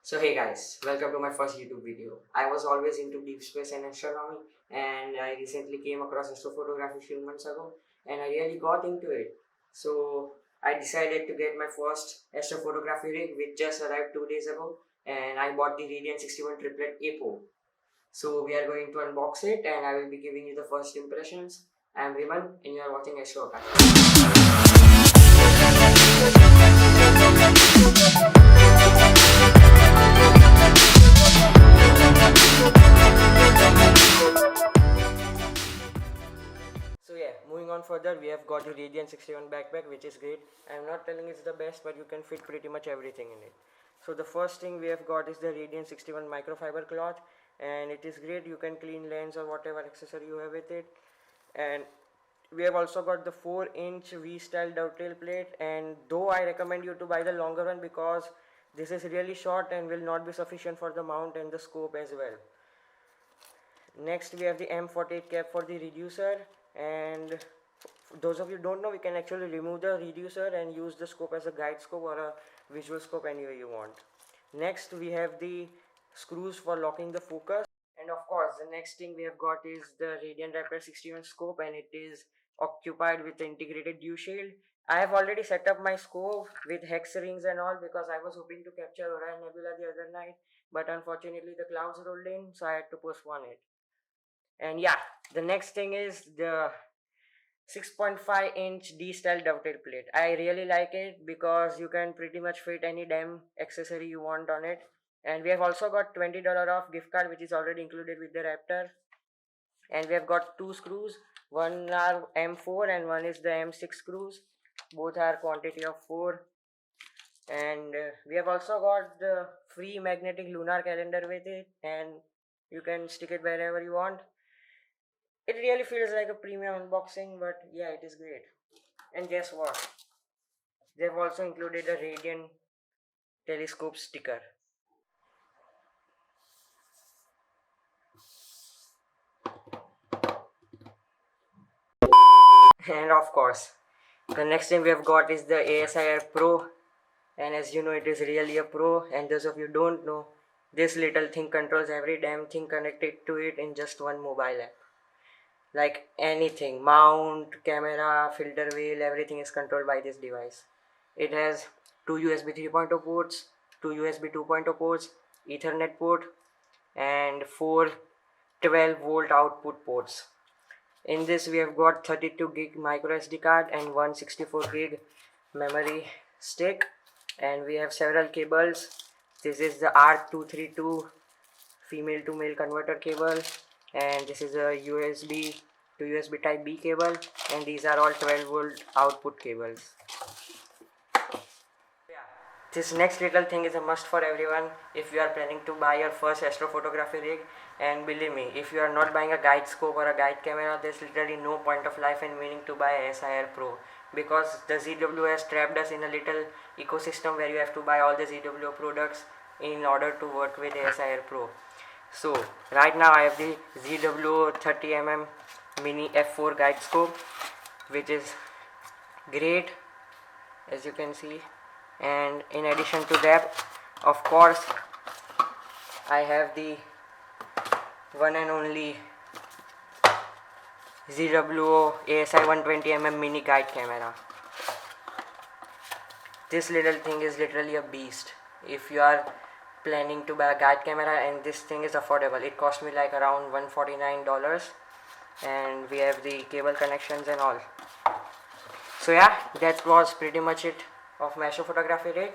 So hey guys, welcome to my first YouTube video. I was always into deep space and astronomy, and I recently came across astrophotography a few months ago and I really got into it. So I decided to get my first astrophotography rig which just arrived 2 days ago, and I bought the Radian 61 Triplet Apo. So we are going to unbox it and I will be giving you the first impressions. I am Riman and you are watching Astro Academy. So yeah, moving on further, we have got the Radiant 61 backpack, which is great. I'm not telling it's the best, but you can fit pretty much everything in it. So the first thing we have got is the Radiant 61 microfiber cloth, and it is great. You can clean lens or whatever accessory you have with it. And we have also got the 4-inch V-style dovetail plate, and though I recommend you to buy the longer one because this is really short and will not be sufficient for the mount and the scope as well. Next we have the M48 cap for the reducer, and those of you don't know, we can actually remove the reducer and use the scope as a guide scope or a visual scope any way you want. Next we have the screws for locking the focus, and of course the next thing we have got is the Radiant Raptor 61 scope, and it is occupied with the integrated dew shield. I have already set up my scope with hex rings and all because I was hoping to capture Orion Nebula the other night, but unfortunately the clouds rolled in, so I had to postpone it. And yeah, the next thing is the 6.5-inch D-style dovetail plate. I really like it because you can pretty much fit any damn accessory you want on it. And we have also got $20 off gift card, which is already included with the Raptor. And we have got two screws. One are M4 and one is the M6 screws. Both are quantity of 4. And we have also got the free magnetic lunar calendar with it, and you can stick it wherever you want. It really feels like a premium unboxing, but yeah, it is great. And guess what? They've also included a Radiant telescope sticker. And of course, the next thing we have got is the ASIR Pro. And as you know, it is really a pro. And those of you don't know, this little thing controls every damn thing connected to it in just one mobile app. Like anything, mount, camera, filter wheel, everything is controlled by this device. It has two USB 3.0 ports, two USB 2.0 ports, Ethernet port, and four 12-volt output ports. In this we have got 32 gig micro SD card and 164 gig memory stick, and we have several cables. This is the R232 female to male converter cable, and this is a USB to USB type B cable, and these are all 12-volt output cables. This next little thing is a must for everyone if you are planning to buy your first astrophotography rig. And believe me, if you are not buying a guide scope or a guide camera, there's literally no point of life and meaning to buy a SIR Pro, because the ZW has trapped us in a little ecosystem where you have to buy all the ZW products in order to work with the SIR Pro. So right now I have the ZW 30mm mini f4 guide scope, which is great as you can see. And in addition to that, of course, I have the one and only ZWO ASI 120mm mini guide camera. This little thing is literally a beast if you are planning to buy a guide camera, and this thing is affordable. It cost me like around $149, and we have the cable connections and all. So yeah, that was pretty much it of my astrophotography rig.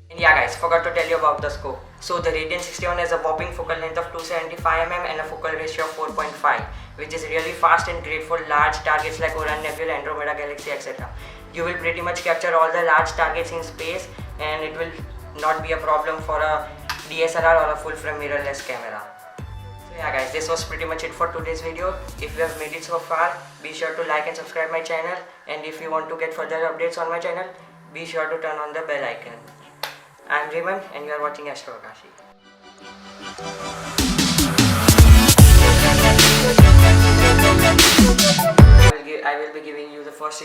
And yeah guys, forgot to tell you about the scope. So the Radiant 61 has a whopping focal length of 275mm and a focal ratio of 4.5, which is really fast and great for large targets like Orion Nebula, Andromeda Galaxy, etc. You will pretty much capture all the large targets in space, and it will not be a problem for a DSLR or a full frame mirrorless camera. So yeah guys, this was pretty much it for today's video. If you have made it so far, be sure to like and subscribe my channel, and if you want to get further updates on my channel, be sure to turn on the bell icon. I'm Raymond and you are watching Astro Akashi. I will be giving you the first